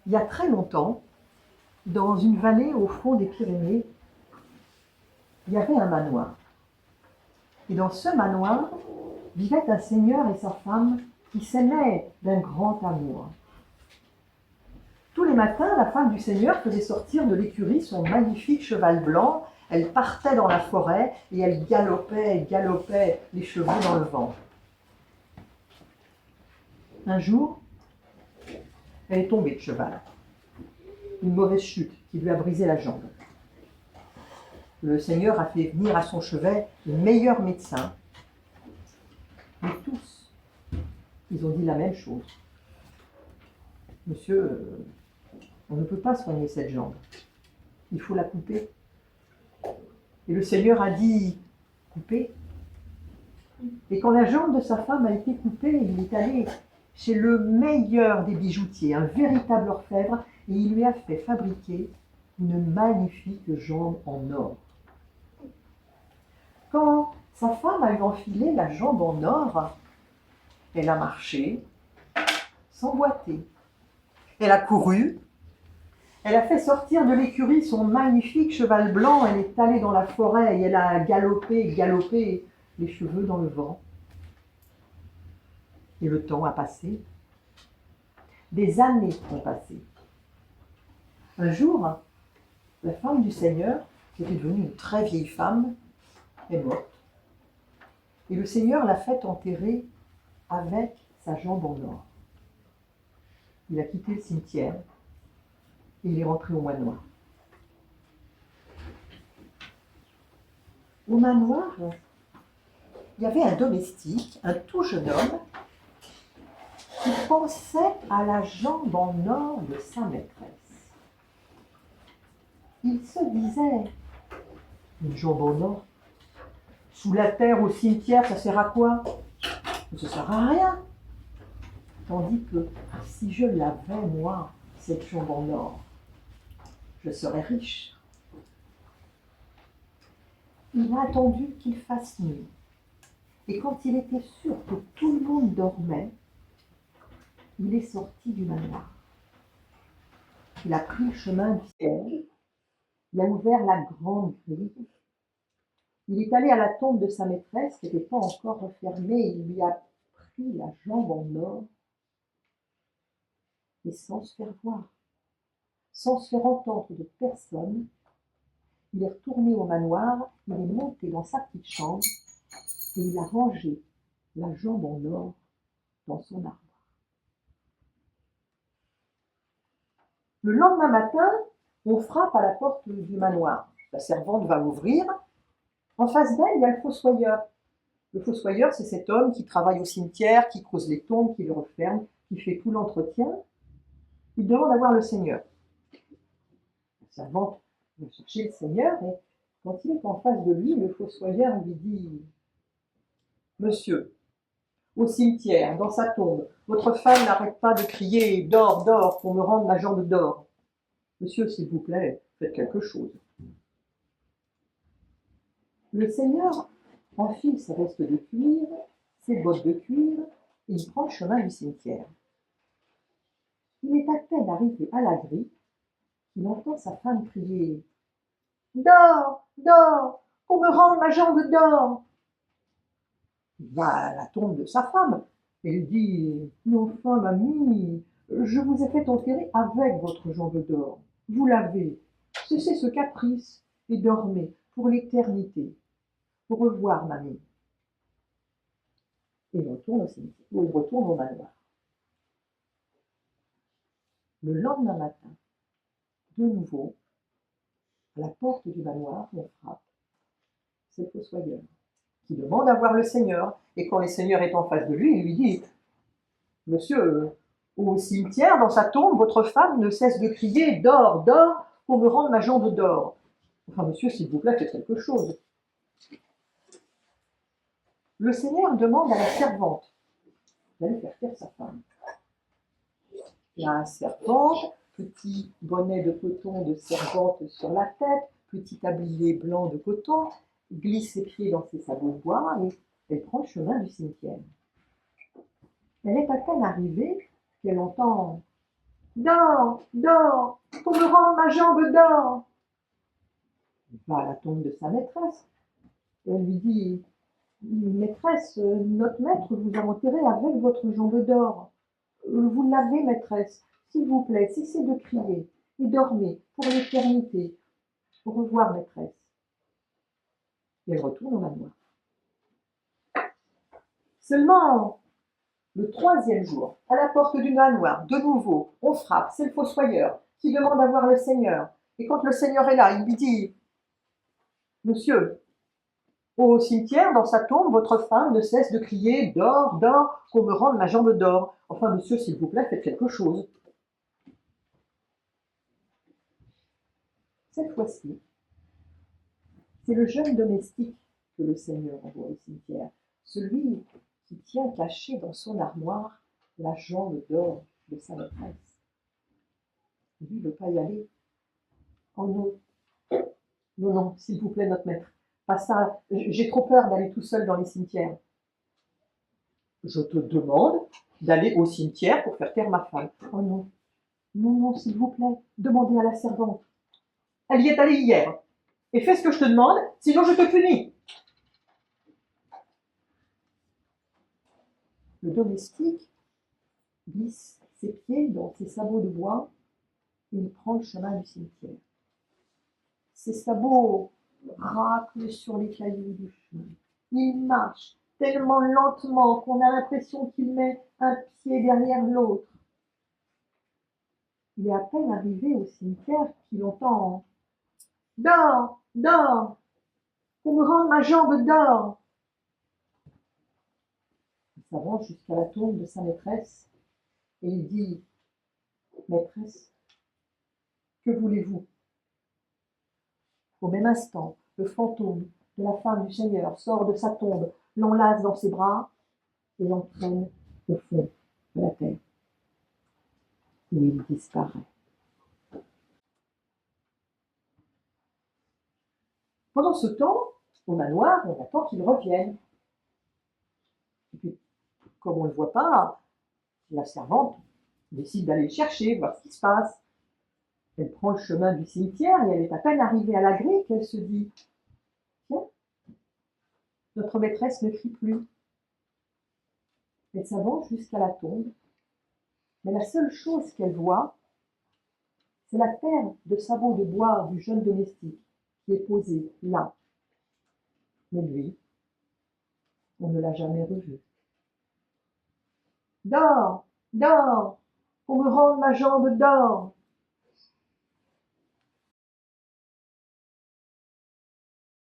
Il y a très longtemps, dans une vallée au fond des Pyrénées, il y avait un manoir. Et dans ce manoir vivait un seigneur et sa femme qui s'aimaient d'un grand amour. Tous les matins, la femme du seigneur faisait sortir de l'écurie son magnifique cheval blanc. Elle partait dans la forêt et elle galopait, les chevaux dans le vent. Un jour, elle est tombée de cheval. Une mauvaise chute qui lui a brisé la jambe. Le seigneur a fait venir à son chevet les meilleurs médecins. Mais tous, ils ont dit la même chose. Monsieur, on ne peut pas soigner cette jambe. Il faut la couper. Et le seigneur a dit, couper. Et quand la jambe de sa femme a été coupée, il est allé chez le meilleur des bijoutiers, un véritable orfèvre, et il lui a fait fabriquer une magnifique jambe en or. Quand sa femme a eu enfilé la jambe en or, elle a marché sans boiter. Elle a couru, elle a fait sortir de l'écurie son magnifique cheval blanc, elle est allée dans la forêt et elle a galopé, les cheveux dans le vent. Et le temps a passé. Des années ont passé. Un jour, la femme du Seigneur, qui était devenue une très vieille femme, est morte. Et le Seigneur l'a fait enterrer avec sa jambe en or. Il a quitté le cimetière et il est rentré au manoir. Au manoir, il y avait un domestique, un tout jeune homme, qui pensait à la jambe en or de sa maîtresse. Il se disait, une jambe en or, sous la terre au cimetière, ça sert à quoi? Ça sert à rien. Tandis que si je l'avais, moi, cette jambe en or, je serais riche. Il a attendu qu'il fasse nuit. Et quand il était sûr que tout le monde dormait, il est sorti du manoir. Il a pris le chemin du ciel, il a ouvert la grande grille, il est allé à la tombe de sa maîtresse qui n'était pas encore refermée, il lui a pris la jambe en or et sans se faire voir, sans se faire entendre de personne, il est retourné au manoir, il est monté dans sa petite chambre et il a rangé la jambe en or dans son armoire. Le lendemain matin, on frappe à la porte du manoir. La servante va ouvrir. En face d'elle, il y a le fossoyeur. Le fossoyeur, c'est cet homme qui travaille au cimetière, qui creuse les tombes, qui le referme, qui fait tout l'entretien. Il demande à voir le Seigneur. La servante va chercher le Seigneur et quand il est en face de lui, le fossoyeur lui dit « Monsieur, au cimetière, dans sa tombe, votre femme n'arrête pas de crier « Dors, dors, pour me rendre ma jambe d'or. Monsieur, s'il vous plaît, faites quelque chose. » Le Seigneur enfile ses vestes de cuir, ses bottes de cuir, et il prend le chemin du cimetière. Il est à peine arrivé à la grille qu'il entend sa femme crier « Dors, dors, qu'on me rende ma jambe d'or !» Il va à la tombe de sa femme et lui dit « Mais enfin, mamie, je vous ai fait enterrer avec votre jambe d'or. Vous l'avez. Cessez ce caprice et dormez pour l'éternité. Au revoir, mamie. » Et il retourne au cimetière, il retourne au manoir. Le lendemain matin, de nouveau, à la porte du manoir, on frappe. C'est le fossoyeur qui demande à voir le Seigneur. Et quand le Seigneur est en face de lui, il lui dit « Monsieur, au cimetière, dans sa tombe, votre femme ne cesse de crier « Dors, dors, pour me rendre ma jambe d'or. » Enfin, monsieur, s'il vous plaît, faites quelque chose. Le Seigneur demande à la servante d'aller faire taire sa femme. La servante, petit bonnet de coton de servante sur la tête, petit tablier blanc de coton, glisse ses pieds dans ses sabots de bois et elle prend le chemin du cimetière. Elle est à peine arrivée qu'elle entend Dors, dors, qu'on me rende ma jambe d'or. Il va à la tombe de sa maîtresse. Et elle lui dit, maîtresse, notre maître vous a enterré avec votre jambe d'or. Vous l'avez, maîtresse. S'il vous plaît, cessez de crier et dormez pour l'éternité. Au revoir, maîtresse. Et elle retourne au manoir. Seulement, le troisième jour, à la porte du manoir, de nouveau, on frappe, c'est le fossoyeur qui demande à voir le Seigneur. Et quand le Seigneur est là, il lui dit, monsieur, au cimetière, dans sa tombe, votre femme ne cesse de crier « Dors, dors, qu'on me rende ma jambe d'or ». Enfin, monsieur, s'il vous plaît, faites quelque chose. Cette fois-ci, c'est le jeune domestique que le Seigneur envoie au cimetière, celui qui tient caché dans son armoire la jambe d'or de sa maîtresse. Lui ne veut pas y aller. Oh non, non, non, s'il vous plaît, notre maître, pas ça, j'ai trop peur d'aller tout seul dans les cimetières. Je te demande d'aller au cimetière pour faire taire ma femme. Oh non, non, non, s'il vous plaît, demandez à la servante. Elle y est allée hier. Et fais ce que je te demande, sinon je te punis. Le domestique glisse ses pieds dans ses sabots de bois et il prend le chemin du cimetière. Ses sabots raclent sur les cailloux du chemin. Il marche tellement lentement qu'on a l'impression qu'il met un pied derrière l'autre. Il est à peine arrivé au cimetière qu'il entend « Dors, dors, pour me rendre ma jambe d'or !» Il s'avance jusqu'à la tombe de sa maîtresse et il dit « Maîtresse, que voulez-vous » Au même instant, le fantôme de la femme du Seigneur sort de sa tombe, l'enlace dans ses bras et l'entraîne au fond de la terre, où il disparaît. Pendant ce temps, au manoir, on attend qu'il revienne. Et puis, comme on ne le voit pas, la servante décide d'aller le chercher, voir ce qui se passe. Elle prend le chemin du cimetière et elle est à peine arrivée à la grille qu'elle se dit « Tiens, notre maîtresse ne crie plus. » Elle s'avance jusqu'à la tombe, mais la seule chose qu'elle voit, c'est la paire de sabots de bois du jeune domestique qui est posée là. Mais lui, on ne l'a jamais revu. « Dors, dors, pour me rendre ma jambe d'or !»